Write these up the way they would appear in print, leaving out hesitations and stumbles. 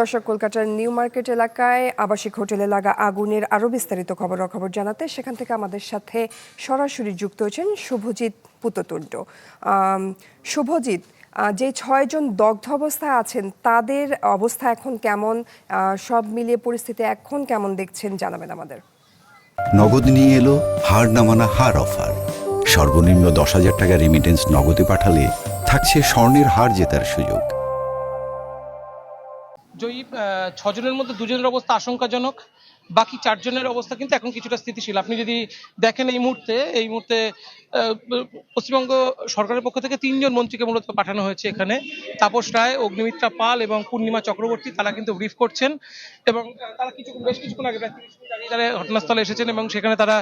দর্শক, কলকাতার new market এলাকায় আবাসিক হোটেলে লাগা আগুনের আরও বিস্তারিত খবরাখবর জানাতে সেখান থেকে আমাদের সাথে সরাসরি যুক্ত হয়েছেন শুভজিৎ পুততুণ্ড। শুভজিৎ, যে 6 জন দগ্ধ অবস্থায় আছেন তাদের অবস্থা এখন কেমন, সব মিলিয়ে পরিস্থিতি এখন কেমন দেখছেন জানাবেন আমাদের। নগদ নিয়ে এলো হার না মানা হার অফার। সর্বনিম্ন 10,000 টাকা রেমিটেন্স নগদে পাঠালে থাকছে স্বর্ণের হার জেতার সুযোগ। জয়ী 6 জনের মধ্যে 2 জনের অবস্থা আশঙ্কাজনক, বাকি 4 জনের অবস্থা কিন্তু এখন কিছুটা স্থিতিশীল। আপনি যদি দেখেন এই মুহূর্তে পশ্চিমবঙ্গ সরকারের পক্ষ থেকে 3 জন মন্ত্রীকে মূলত পাঠানো হয়েছে এখানে। তাপস রায়, অগ্নিমিত্রা পাল এবং পূর্ণিমা চক্রবর্তী, তারা কিন্তু ব্রিফ করছেন এবং তারা বেশ কিছুক্ষণ আগে প্রায় 30 মিনিট আগে তারা ঘটনাস্থলে এসেছেন এবং সেখানে তারা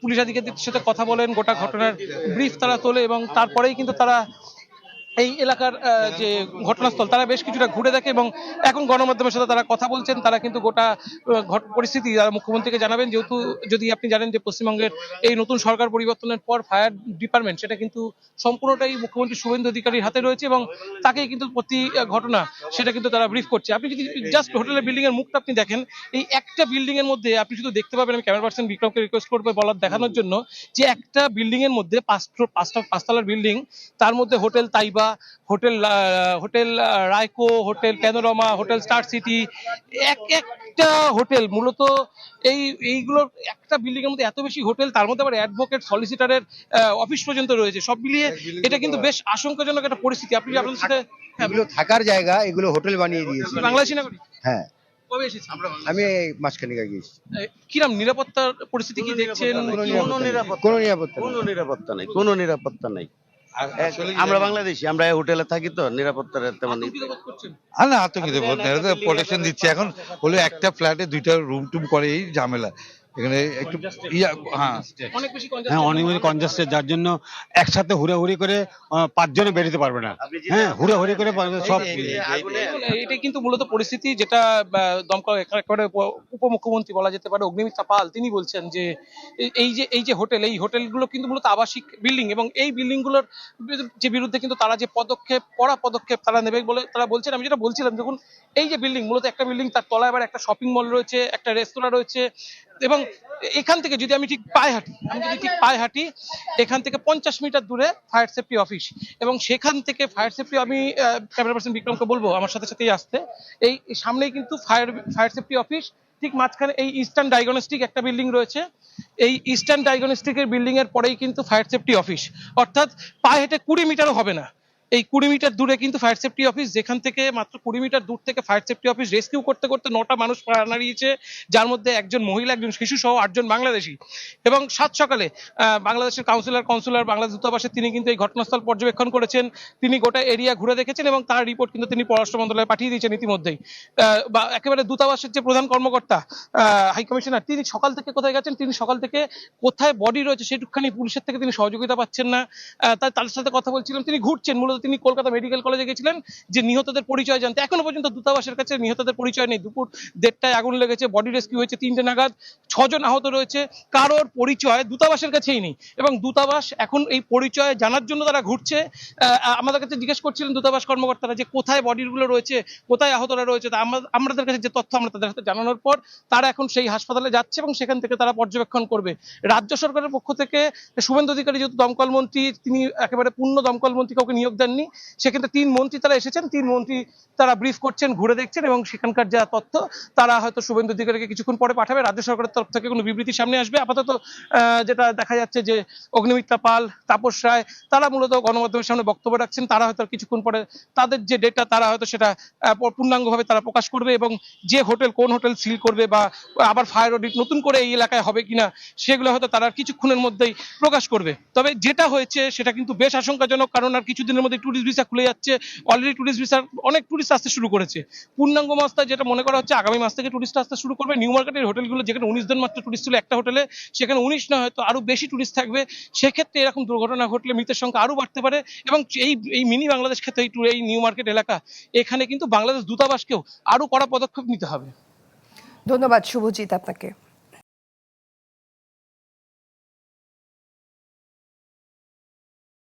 পুলিশ আধিকারিকদের সাথে কথা বলেন, গোটা ঘটনার ব্রিফ তারা তোলে এবং তারপরেই কিন্তু তারা এই এলাকার যে ঘটনাস্থল তারা বেশ কিছুটা ঘুরে দেখে এবং এখন গণমাধ্যমের সাথে তারা কথা বলছেন। তারা কিন্তু গোটা পরিস্থিতি তারা মুখ্যমন্ত্রীকে জানাবেন, যেহেতু যদি আপনি জানেন যে পশ্চিমবঙ্গের এই নতুন সরকার পরিবর্তনের পর ফায়ার ডিপার্টমেন্ট সেটা কিন্তু সম্পূর্ণটাই মুখ্যমন্ত্রী শুভেন্দু অধিকারীর হাতে রয়েছে এবং তাকেই কিন্তু প্রতি ঘটনা সেটা কিন্তু তারা ব্রিফ করছে। আপনি যদি জাস্ট হোটেলের বিল্ডিং এর মুখটা আপনি দেখেন, এই একটা বিল্ডিং এর মধ্যে আপনি শুধু দেখতে পাবেন, আমি ক্যামেরা পার্সন বিক্রমকে রিকোয়েস্ট করবো দেখানোর জন্য, যে একটা বিল্ডিং এর মধ্যে 5তলার বিল্ডিং, তার মধ্যে hotel Taiba, hotel Raiko, hotel panorama, hotel star city, একটা হোটেল মূলত এইগুলোর একটা বিল্ডিং এর মধ্যে এত বেশি হোটেল, তার মধ্যে আবার অ্যাডভোকেট, সলিসিটারের অফিস পর্যন্ত রয়েছে। সব মিলিয়ে এটা কিন্তু বেশ আশঙ্কাজনক একটা পরিস্থিতি। আপনি আপনাদের সাথে এগুলো থাকার জায়গা, এগুলো হোটেল বানিয়ে দিয়েছে। বাংলাদেশি নাগরিক? হ্যাঁ, কবে এসেছেন? আমি মাঝখানে গিয়েছি। কিরম নিরাপত্তার পরিস্থিতি কি দেখছেন? কোনো নিরাপত্তা নাই। আমরা বাংলাদেশি, আমরা হোটেলে থাকি, তো নিরাপত্তার তেমন না, আতঙ্কিত প্রোটেকশন দিচ্ছে। এখন হলো একটা ফ্ল্যাটে 2টা রুম টুম করে, এই ঝামেলা এখানে একটু অনেক কনজাস্টেড, যার জন্য একসাথে হুড়াহুড়ি করে 5 জনে বেরোতে পারবে না। হ্যাঁ, হুড়াহুড়ি করে সব। এটাই কিন্তু মূলত পরিস্থিতি, যেটা দমকল একেবারে উপমুখ্যমন্ত্রী বলা যেতে পারে অগ্নিমিত্রা পাল, তিনি বলছেন যে এই যে হোটেল, এই হোটেলগুলো কিন্তু মূলত আবাসিক বিল্ডিং এবং এই বিল্ডিং গুলোর যে বিরুদ্ধে কিন্তু তারা যে কড়া পদক্ষেপ তারা নেবে বলে তারা বলছেন। আমি যেটা বলছিলাম, দেখুন এই যে বিল্ডিং, মূলত একটা বিল্ডিং, তার তলায় আবার একটা শপিং মল রয়েছে, একটা রেস্তোরাঁ রয়েছে এবং এখান থেকে যদি আমি ঠিক পায়ে হাঁটি, এখান থেকে 50 মিটার দূরে ফায়ার সেফটি অফিস এবং সেখান থেকে ফায়ার সেফটি, আমি ক্যামেরা পার্সন বিক্রমকে বলবো আমার সাথেই আসতে। এই সামনেই কিন্তু ফায়ার সেফটি অফিস, ঠিক মাঝখানে এই ইস্টার্ন ডায়াগনস্টিক একটা বিল্ডিং রয়েছে। এই ইস্টার্ন ডায়াগনস্টিকের বিল্ডিং এর পরেই কিন্তু ফায়ার সেফটি অফিস, অর্থাৎ পায়ে হেঁটে 20 মিটারও হবে না, এই 20 মিটার দূরে কিন্তু ফায়ার সেফটি অফিস, যেখান থেকে মাত্র 20 মিটার দূর থেকে ফায়ার সেফটি অফিস রেস্কিউ করতে করতে 9টা মানুষ প্রাণ হারিয়েছে, যার মধ্যে একজন মহিলা, একজন শিশু সহ 8 জন বাংলাদেশি। এবং 7 সকালে বাংলাদেশের কনসুলার বাংলাদেশ দূতাবাসে তিনি কিন্তু এই ঘটনাস্থল পর্যবেক্ষণ করেছেন, তিনি গোটা এরিয়া ঘুরে দেখেছেন এবং তার রিপোর্ট কিন্তু তিনি পররাষ্ট্র মন্ত্রণালয়ে পাঠিয়ে দিয়েছেন ইতিমধ্যেই। বা একেবারে দূতাবাসের যে প্রধান কর্মকর্তা হাই কমিশনার, তিনি সকাল থেকে কোথায় গেছেন, তিনি সকাল থেকে কোথায় বডি রয়েছে সেটুকখানি পুলিশের থেকে তিনি সহযোগিতা পাচ্ছেন না। তার সাথে কথা বলছিলাম, তিনি ঘুরছেন, মূলত তিনি কলকাতা মেডিকেল কলেজে গেছিলেন যে নিহতদের পরিচয় জানতে। এখনো পর্যন্ত দূতাবাসের কাছে নিহতদের পরিচয় নেই। দুপুর 1:30টায় আগুন লেগেছে, বডি রেস্কিউ হয়েছে 3টে নাগাদ, 6 জন আহত রয়েছে, কারোর পরিচয় দূতাবাসের কাছেই নেই এবং দূতাবাস এখন এই পরিচয় জানার জন্য তারা ঘুরছে। আমাদের কাছে জিজ্ঞেস করছিলেন দূতাবাস কর্মকর্তারা যে কোথায় বডিগুলো রয়েছে, কোথায় আহতরা রয়েছে। তা আমাদের কাছে যে তথ্য আমরা তাদের হাতে জানানোর পর তারা এখন সেই হাসপাতালে যাচ্ছে এবং সেখান থেকে তারা পর্যবেক্ষণ করবে। রাজ্য সরকারের পক্ষ থেকে শুভেন্দু অধিকারী যেহেতু দমকল মন্ত্রী, তিনি একেবারে পূর্ণ দমকল মন্ত্রী কাউকে নিয়োগ দেননি, সেখানে 3 মন্ত্রী তারা এসেছেন, 3 মন্ত্রী তারা ব্রিফ করছেন, ঘুরে দেখছেন এবং সেখানকার যা তথ্য তারা হয়তো শুভেন্দু অধিকারীকে কিছুক্ষণ পরে পাঠাবে। রাজ্য সরকারের তরফ থেকে কোনো বিবৃতি সামনে আসবে। আপাতত যেটা দেখা যাচ্ছে যে অগ্নিমিত্রা পাল, তাপস রায়, তারা মূলত গণমাধ্যমের সামনে বক্তব্য রাখছেন। তারা হয়তো কিছুক্ষণ পরে তাদের যে ডেটা তারা হয়তো সেটা পূর্ণাঙ্গভাবে তারা প্রকাশ করবে এবং যে কোন হোটেল সিল করবে বা আবার ফায়ার অডিট নতুন করে এই এলাকায় হবে কিনা সেগুলো হয়তো তারা কিছুক্ষণের মধ্যেই প্রকাশ করবে। তবে যেটা হয়েছে সেটা কিন্তু বেশ আশঙ্কাজনক, কারণ আর কিছুদিনের মধ্যে ট্যুরিস্ট ভিসা খুলে যাচ্ছে। অলরেডি ট্যুরিস্ট ভিসার অনেক ট্যুরিস্ট আসতে শুরু করেছে। পূর্ণাঙ্গ মাসটা যেটা মনে করা হচ্ছে আগামী মাস থেকে ট্যুরিস্ট আসতে শুরু করবে। নিউ মার্কেটের হোটেলগুলো, যেখানে 19 জন মাত্র ট্যুরিস্ট ছিল একটা হোটেলে, সেখানে 19 না হয়তো আরো বেশি ট্যুরিস্ট থাকবে। সেক্ষেত্রে এরকম দুর্ঘটনা ঘটলে মৃতের সংখ্যা আরো বাড়তে পারে এবং এই মিনি বাংলাদেশ ক্ষেত্রে এই নিউ মার্কেট এলাকা, এখানে কিন্তু বাংলাদেশ দূতাবাসকেও আরো কড়া পদক্ষেপ নিতে হবে। ধন্যবাদ শুভজিৎ আপনাকে।